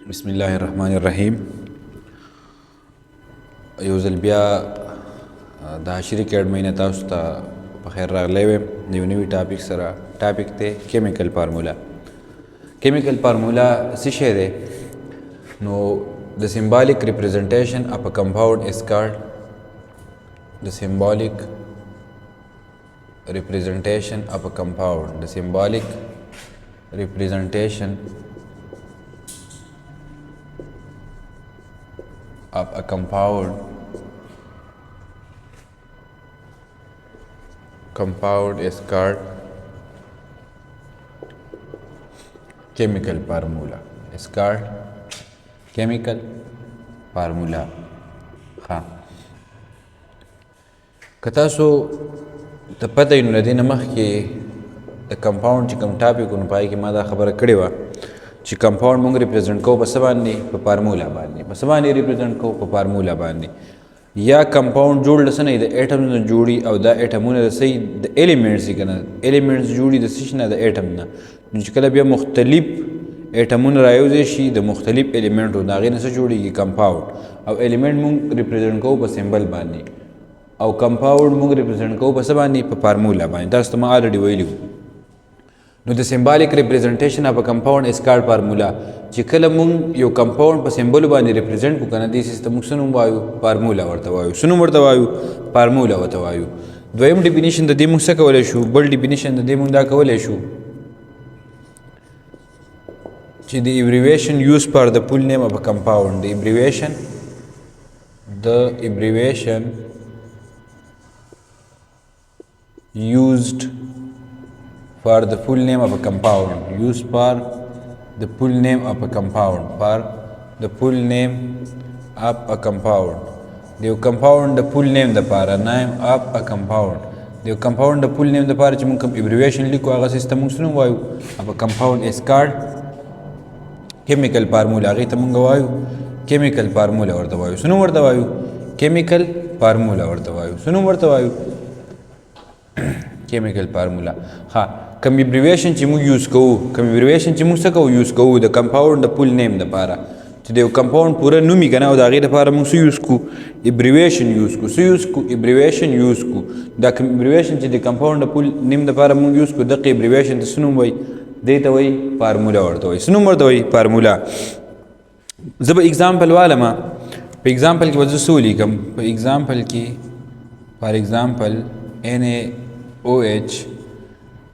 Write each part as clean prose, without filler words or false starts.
बिस्मिल्लाहिर्रहमानिर्रहीम। یو ځل بیا د عاشري اکیډمۍ نه تاسو ته په خیر راغلی ویم د یو نوي ټاپک سره. ټاپک دی کیمیکل فارمولا. کیمیکل فارمولا څه شی دی؟ نو the symbolic representation of a compound is called the symbolic representation of a compound. The symbolic representation of a compound is called chemical formula. Is called chemical formula. ها که تاسو ته پته وي نو له دې نه مخکې د کمپاونډ چې کوم ټاپک و نو په هغې کې ما دا خبره کړې وه چې کمپاونډ موږ ریپرزنټ کوو په څه باندې؟ په فارمولا باندې. په څه باندې ریپرزنټ کوو؟ په فارمولا باندې. یا کمپاونډ جوړ د څه نه د ایټم نه جوړي او دا ایټمونه د څه د ایلیمنټس دي که نه ایلیمنټس جوړي د څه شي نه د ایټم نه. نو چې کله بیا مختلف ایټمونه رایوځای شي د مختلف ایلیمنټو د هغې نه څه جوړېږي؟ کمپاونډ. او ایلیمنټ موږ ریپرزنټ کوو په سمبل باندې او کمپاونډ موږ ریپرزنټ کوو په څه باندې؟ په فارمولا باندې. تاسو ته ما الریډي ویلي وو. نو د سمبالیک ریپرزنټیشن اف ا کمپاونډ از کالډ فارمولا. چې کله موږ یو کمپاونډ په سمبل باندې ریپرزنټ کو کنه دې سیستم موږ څه نوم وایو؟ فارمولا ورته وایو. څه نوم ورته وایو؟ فارمولا ورته وایو. دویم ډیفینیشن د دې موږ څه کولی شو؟ بل ډیفینیشن د دې موږ دا کولی شو چې د ایبریویشن یوز فار د فول نیم اف ا کمپاونډ. د ایبریویشن used for the full name of a compound. Used for the full name of a compound. For the full name of a compound. The compound the full name the para name of a compound. The compound the full name the para چې موږ کوم abbreviation لیکو هغه سیستم موږ څه وایو؟ of a compound is called chemical formula. هغې ته موږ وایو chemical formula ورته وایو. څه نوم ورته وایو؟ chemical formula ورته وایو. څه نوم ورته وایو؟ chemical formula. ها کوم ایبریویشن چې موږ یوز کوو چې موږ څه کوو؟ یوز کوو د کمپاونډ د فول نیم دپاره چې د یو کمپاونډ پوره نوم وي که نه او د هغې دپاره موږ څه یوز کوو؟ ایبریویشن یوز کوو. څه یوز کوو؟ ایبریویشن یوز کوو. دا کوم ایبریویشن چې د کمپاونډ د فول نیم دپاره موږ یوز کوو دغه ایبریویشن ته څه نوم وایي؟ دې ته وایي فارمولا ورته وایي. څه نوم ورته وایي؟ فارمولا. زه به اګزامپل والم. په اګزامپل کې به زه څه ولیکم؟ په اګزامپل کې فار اګزامپل NaOH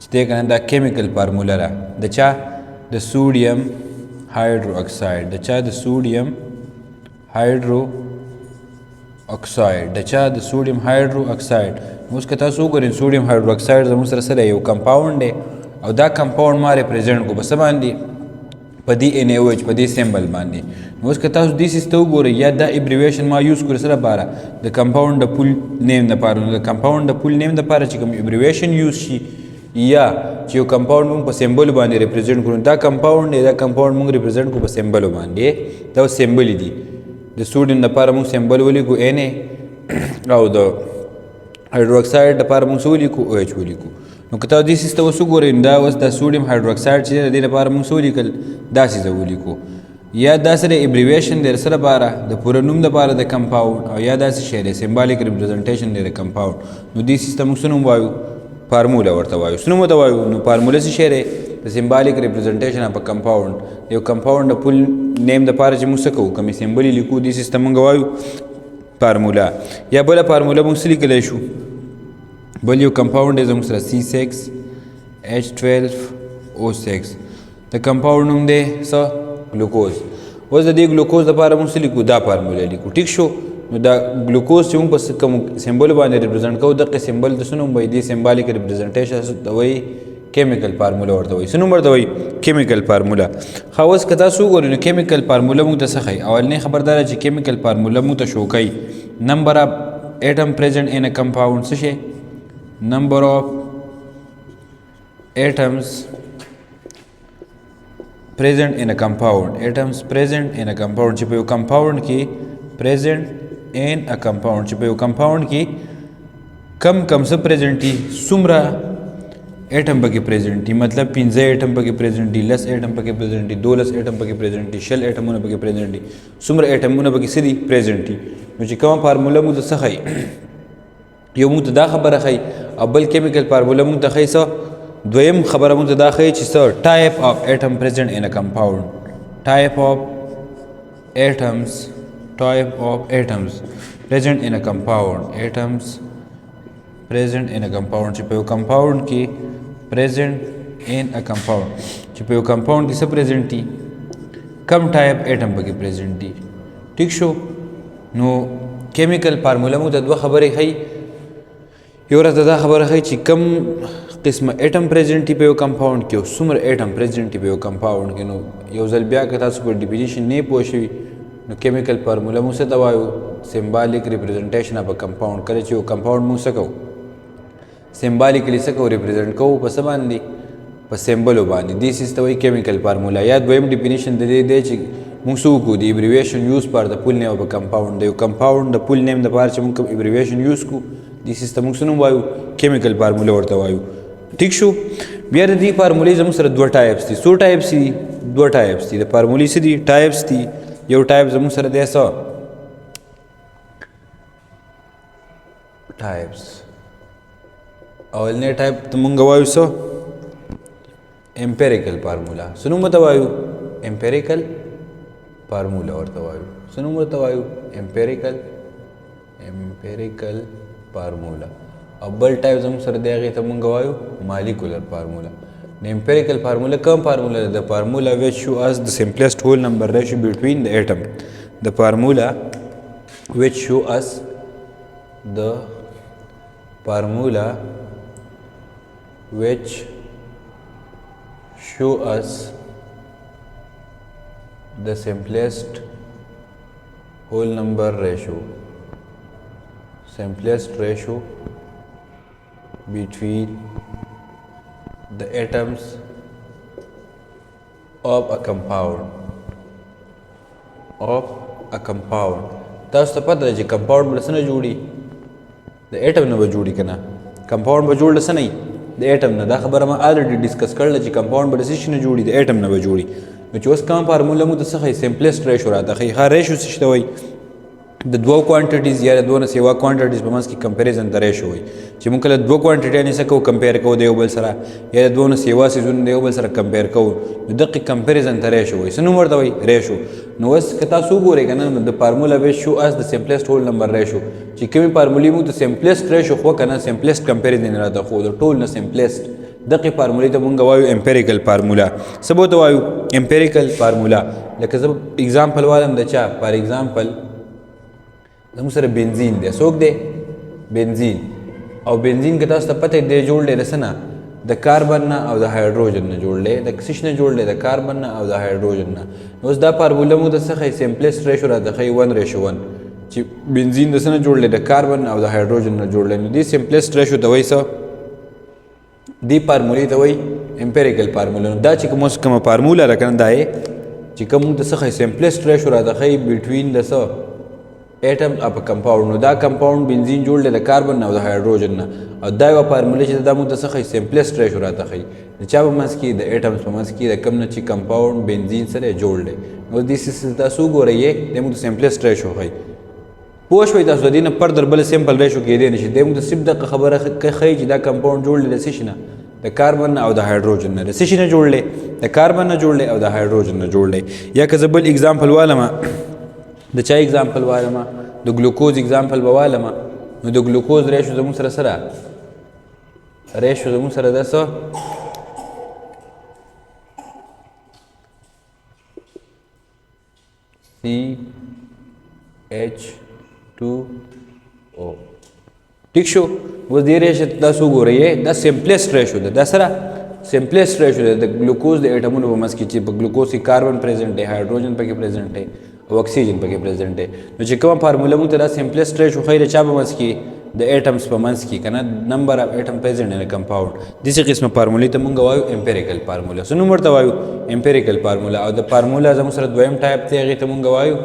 چې دی که نه دا کیمیکل فارمولا ده د چا؟ د سوډیم هایډرو اکساید. د چا؟ د سوډیم هایډرو اکساید. د چا؟ د سوډیم هایډرو اکساید. اوس که تاسو وګورئ سوډیم هایډرو اکساید زموږ سره څه دی؟ یو کمپاونډ دی او دا کمپاونډ ما ریپرزنټ کو په څه باندې؟ په دې NaOH په دې سمبل باندې. نو اوس که تاسو دې سیس ته وګورئ یا دا ایبریویشن ما یوز کړو څه لپاره؟ د کمپاونډ د فول نیم دپاره. نو د کمپاونډ د فول نیم دپاره چې کوم ایبریویشن یوز شي یا چې یو کمپاونډ موږ په سمبلو باندې ریپرزنټ کړو دا کمپاونډ دی دا کمپاونډ موږ ریپرزنټ کړو په سمبلو باندې. دا سمبلې دي. د سوډیم دپاره موږ سمبل ولیکو Na او د هایډروکساید دپاره موږ څه ولیکو؟ OH ولیکو. نو که تاسو دې سیس ته اوس وګورئ دا اوس د سوډیم هایډروکساید چې دی د دې لپاره موږ څه ولیکل؟ داسې زه ولیکو. یا دا سره ایبریویشن دی څه لپاره؟ د پوره نوم دپاره د کمپاونډ او یا داسې شی دی سمبالیک ریپرزنټیشن دی د کمپاونډ. نو دې سیس ته موږ څه نوم وایو؟ فارمولا ورته وایو. څه نوم ورته وایو؟ نو فارمولا څه شی دی؟ د سمبالیک ریپرزنټیشن اف ا کمپاونډ. یو کمپاونډ د فول نیم دپاره چې موږ څه کوو؟ کومې سمبل یې لیکو دې سیس ته موږ وایو فارمولا. یا بله فارمولا موږ څه لیکلی شو؟ بل یو کمپاونډ دی زموږ سره C6H12O6. د کمپاونډ نوم دی څه؟ ګلوکوز. اوس د دې ګلوکوز دپاره موږ څه لیکو؟ دا فارمولا لیکو. ټیک شو. نو دا ګلوکوز چې موږ په کوم سمبل باندې ریپرزنټ کوو دغه سمبل د څه نوم وایي؟ دې سمبالیک ریپرزنټیشن ته وایي کیمیکل فارمولا ورته وایي. څه نوم ورته وایي؟ کیمیکل فارمولا. ښه اوس که تاسو وګورئ نو کیمیکل فارمولا موږ ته څه ښایي؟ اولنۍ خبر دا ده چې کیمیکل فارمولا موږ ته شو کوي نمبر اف ایټم پریزنټ ان ا کمپاونډ. څه شی؟ number of atoms present in a compound. Atoms present in a compound چې په یو کمپاونډ کې present in a compound چې په یو کمپاونډ کې کم څه پریزنټ دي څومره एटम पکې پریزنټ دي مطلب 15 اټم پکې پریزنټ دي 10 اټم پکې پریزنټ دي 12 اټم پکې پریزنټ دي 6 اټمونه پکې پریزنټ دي څومره اټمونه پکې سړي پریزنټ دي نو چې کومه فارموله موږ څه خي یو موږ دا خبره خي او بل کیمیکل فارموله موږ ته خي څه دویم خبره موږ ته دا خي چې څه ټایپ اف اټم پریزنټ ان ا کمپاوند ټایپ اف atoms type of atoms present in a compound atoms present in a compound چې په یو compound کې present in a compound چې په یو compound کې څه present دي کم type atom پکې present دي ٹھیک شو نو chemical formula مو د دوه خبرې ښیي یو ورځ دا خبره ښیي چې کم قسمه اټم پریزنټ دی په یو کمپاوند کې او څومره اټم پریزنټ دی په یو کمپاوند کې نو یو ځل بیا که تاسو په ډیفینیشن نه پوه شوي نو کیمیکل فارموله موږ څه ته وایو سمبالیک ریپرزنټیشن اف ا کمپاوند کله چې یو کمپاوند موږ څه کوو سمبالیکلی څه کوو ریپرزنټ کوو په څه باندې په سمبلو باندې دیس از ته وایي کیمیکل فارموله یا دویم ډیفینیشن د دې دی چې موږ څه وکړو د ایبریویشن یوز پر د فول نیم اف ا کمپاوند د یو کمپاوند د فول نیم دپاره چې موږ کوم ایبریویشن یوز کړو دیس از ته موږ څه نوم وایو کیمیکل فارموله ورته وایو ٹھیک شو بیا د دې فارمولې زموږ سره دوه ټایپس دي څو ټایپس دي دوه ټایپس دي د فارمولې څه دي ټایپس دي یو ټایپ زموږ سره دی څه ټایپس اولنی ټایپ ته مونږ وایو څه امپیریکل فارموله څه نوم ورته وایو امپیریکل فارموله ورته وایو څه نوم ورته وایو امپیریکل فارموله او بل ټایپ زموږ سره دی هغې ته مونږ وایو مالیکولر فارموله د امپیریکل فارموله کوم فارموله ده د فارموله which show us the simplest whole number ratio between the atom the formula which show us the formula which show us the simplest whole number ratio simplest ratio between the atoms of a compound تاسو ته پته ده چې کمپاوند به له څه نه جوړي د اټم نه به جوړي که نه کمپاوند به جوړ له څه نه د اټم نه دا خبره ما الریډي ډسکس کړله چې کمپاوند به له څه شي نه جوړي د اټم نه به جوړي نو چې اوس کومه فارموله موږ ته څه ښایي سمپلسټ ریشو راته ښایي ښه ریشو څه شي ته وایي د دوو کوانټیټیز یا د دوه نه سیوا کوانټیټیز په منځ کې کمپیریزن د ریشو وایي چې موږ کله دوه کوانټیټیانې څه کوو کمپیر کوو د یو بل سره یا د دوه نه سیوا څیزونه د یو بل سره کمپیر کوو نو دقې کمپیریزن ته ریشو وایي څه نوم ورته وایي ریشو نو اوس که تاسو وګورئ که نه نو د فارموله ویچ شو اس د سمپلسټ هول نمبر ریشو چې کومې فارمولې موږ ته سمپلسټ ریشو خو که نه سمپلسټ کمپیریزن راته خو د ټول نه سمپلسټ دقې فارمولې ته مونږ وایو امپیریکل فارموله څه به ورته وایو امپیریکل فارموله لکه زه اګزامپل والم د چا فار اګزامپل زموږ سره بنزین دی څوک دی بنزین او بنزین که تاسو ته پته دی جوړ دی د څه نه د کاربن نه او د هایډروجن نه جوړ دی د څه شي نه جوړ دی د کاربن نه او د هایډروجن نه اوس دا فارموله مو د څه ښایي سمپلسټ ریشو راته ښایي 1:1 چې بنزین د څه نه جوړ دی د کاربن او د هایډروجن نه جوړ دی نو دې سمپلسټ ریشو ته وایي څه دې فارمولې ته وایي امپیریکل فارموله نو دا چې کومه فارموله ده که نه دا یې چې کوم موږ ته څه ښایي سمپلسټ ریشو راته ښایي بټوین د څه اټم اف کمپاوند نو دا کمپاوند بنزین جوړ دی د کاربن نه او د هایډروجن نه او دا یوه فارموله چې دا موږ ته څه ښایي سمپلسټ ریشو راته ښایي د چا په منځ کې د اټمز په منځ کې د کوم نه چې کمپاوند بنزین سره جوړ دی نو دې تاسو وګورئ د موږ ته سمپلسټ ریشو ښایي پوه شوئ تاسو د دې نه فردر بله سمپل ریشو کېدی نه شي دی موږ ته صرف دغه خبره ښایي چې دا کمپاوند جوړ دی د څه شي نه د کاربن نه او د هایډروجن نه د څه شي نه جوړ دی د کاربن نه جوړ دی او د هایډروجن نه جوړ دی یا که زه بل اګزامپل والمه د چا اګزامپل والمه د ګلوکوز اګزامپل به والمه نو د ګلوکوز ریشو زموږ سره سره ریشو زموږ سره ده څه CH2O ٹھیک شو اوس دې ریشو تاسو وګورئ دا سمپلسټ ریشو ده دا سره سمپلسټ ریشو ده د ګلوکوز د اټمونو په منځ کې چې په ګلوکوز کې کاربن پریزنټ دی هایډروجن پکې پریزنټ دی او اکسیجن پکې پریزنټ دی نو چې کومه فارموله موږ ته دا سمپلسټ ریشو ښایي د چا په منځ کې د اټمز په منځ کې که نه نمبر اف اټم پریزنټ ان کمپاوند داسې قسمه فارمولې ته موږ وایو امپیریکل فارموله څه نوم ورته وایو امپیریکل فارموله او د فارموله زموږ سره دویم ټایپ دی هغې ته موږ وایو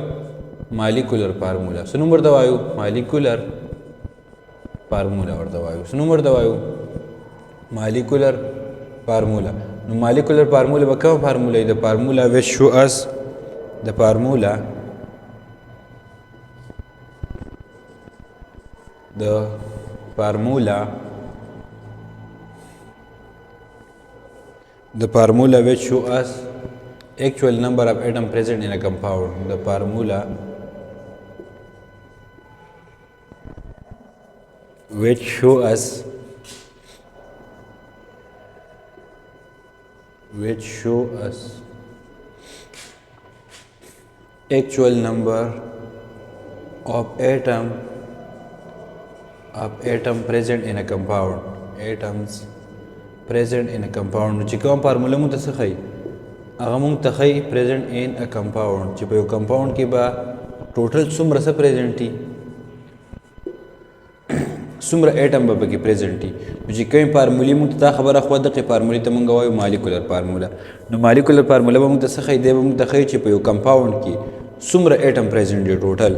مالیکولر فارموله څه نوم ورته وایو مالیکولر فارموله ورته وایو څه نوم ورته وایو مالیکولر فارمولا نو مالیکولر فارمولا به کومه فارمولا د فارمولا which show us the formula which show us actual number of atom present in a compound. The formula which show us actual number of atom present in a compound. Atoms present in a compound. چې کوم فارموله مو ته څه ښیي هغه مونږ ته ښیي present in a compound چې په یو compound کې به ټوټل څومره څه present دي څومره اټم به پکې پریزنټ دي نو چې کومې فارمولې مونږ ته دا خبره خو دغې فارمولې ته مونږ وایو مالیکولر فارموله نو مالیکولر فارموله به مونږ ته څه ښیي دی به مونږ ته ښیي چې په یو کمپاونډ کې څومره اټم پریزنټ دي ټوټل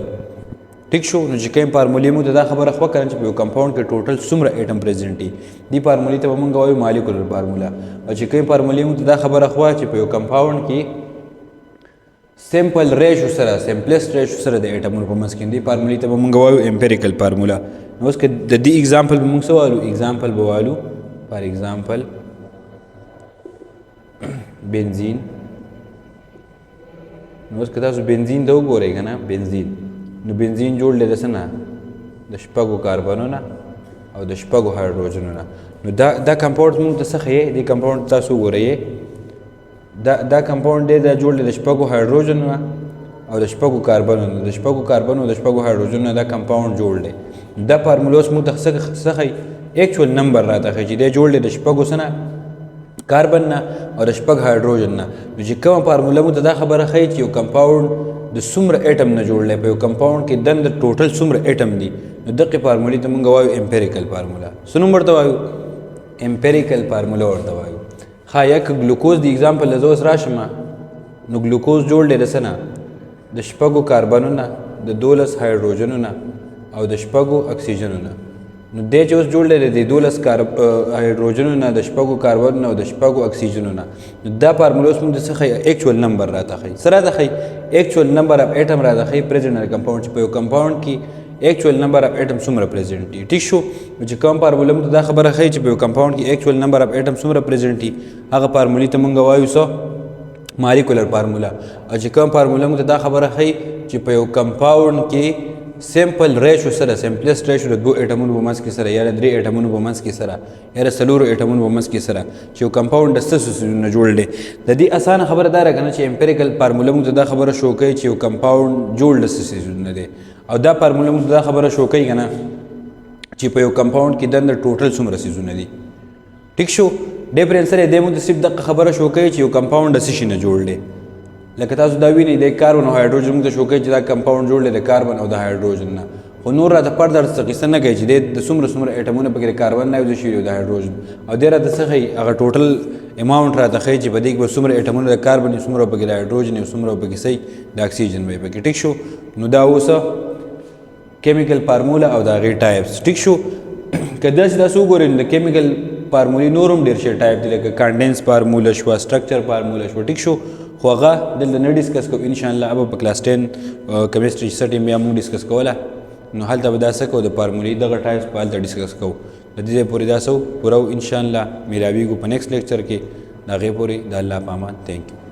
ټیک شو نو چې کومې فارمولې مونږ ته دا خبره خو که نه چې په یو کمپاونډ کې ټوټل څومره اټم پریزنټ دي دې فارمولې ته به مونږ وایو مالیکولر فارموله او چې کومې فارمولې مونږ ته دا خبره خو چې په یو کمپاونډ کې سیمپل ریشو سره سمپلیسټ ریشو سره د اټمونو په منځ کې دې فارمولې ته به مونږ وایو امپیریکل فارموله نو اوس که د دې اگزامپل به مونږ څه والو اگزامپل به والو فار اگزامپل بنزین نو اوس که تاسو بنزین ته وګورئ که نه بنزین نو بنزین جوړ دی د څه نه د شپږو کاربنو نه او د شپږو هایډروجنو نه نو دا کمپاونډ مونږ ته څه ښیي دې کمپاونډ تاسو وګورئ دا کمپاونډ دی دا جوړ دی د شپږو هایډروجنو نه او د شپږو کاربنو نه د شپږو کاربنو او د شپږو هایډروجنو نه دا کمپاونډ جوړ دی دا فارموله اوس مونږ ته څه ښیي ایکچوال نمبر راته ښیي چې دی جوړ دی د شپږو څه نه کاربن نه او د شپږ هایډروجن نه نو چې کومه فارموله مونږ ته دا خبره ښیي چې یو کمپاونډ د څومره اټم نه جوړ دی په یو کمپاونډ کې دنده ټوټل څومره اټم دي نو دغې فارمولې ته مونږ وایو امپیریکل فارموله څه نوم ورته وایو امپیریکل فارموله ورته وایو ښه یا که ګلوکوز د اگزامپل زه اوس راشم نو ګلوکوز جوړ دی د څه نه د شپږو کاربنو نه د 12 هایډروجنو نه او د شپږو اکسیجنو نه نو دی چې اوس جوړ دی د 12 هایډروجنو نه د شپږو کاربنو نه او د شپږو اکسیجنو نه نو دا فارموله اوس مونږ ته څه ښیي ایکچوال نمبر راته ښیي څه راته ښیي ایکچوال نمبر اف اټم راته ښیي پریزنټ ان کمپاونډ چې په یو کمپاونډ کې ایکچوال نمبر اف اټم څومره پریزنټ دي ټیک شو چې کوم فارموله مونږ ته دا خبره ښیي چې په یو کمپاونډ کې ایکچوال نمبر اف اټم څومره پریزنټ دي هغه فارمولې ته مونږ وایو څه مالیکولر فارموله او چې کوم فارموله مونږ ته دا خبره ښیي چې په یو کمپاونډ کې سیمپل ریشو سره سمپلیسټ ریشو د 2 اټمونو په منځ کې سره یا د 3 اټمونو په منځ کې سره یا د 4 اټمونو په منځ کې سره چې یو کمپاونډ د څه څیزونو جوړ دی د دې اسانه خبره دا راکنه چې امپیریکل فارموله موږ ته دا خبره شو کوي چې یو کمپاونډ جوړ د څه څیزونو دی او دا فارموله موږ ته دا خبره شو کوي کنه چې په یو کمپاونډ کې دنده ټوټل څومره څیزونه دي ټیک شو ډیفرنس سره دې موږ ته صرف دغه خبره شو کوي چې یو کمپاونډ د څه شي نه جوړ دی لکه تاسو دا وینئ د کاربن او هایډروجن موږ ته شو کوي چې دا کمپاونډ جوړ دی د کاربن او د هایډروجن نه خو نور راته فردر څه قصه نه کوي چې د څومره اټمونه پکې د کاربن نه یو شوي او د هایډروجن او دې راته څه ښیي هغه ټوټل اماونټ راته ښیي چې په دې کې به څومره اټمونه د کاربن یو څومره پکې د هایډروجن یو څومره پکې صحیح د اکسیجن به پکې ټیک شو نو دا اوس کیمیکل فارموله او د هغې ټایپس ټیک شو که داسې تاسو وګورئ نو د کیمیکل فارمولې نور هم ډېر شي ټایپ دي لکه کانډینس فارموله شوه سټرکچر فارموله شوه ټیک شو خو هغه دلته نه ډسکس کوو انشاءالله اب په کلاس 10 کیمسټري سټیم بیا موږ ډسکس کوله نو هلته به دا څه کوو د فارمولې دغه ټایپس په هلته ډسکس کوو د دې ځای پورې دا څه پوره انشاءالله میلاویږو په نیکسټ لیکچر کې د هغې پورې د الله په امان تھینک یو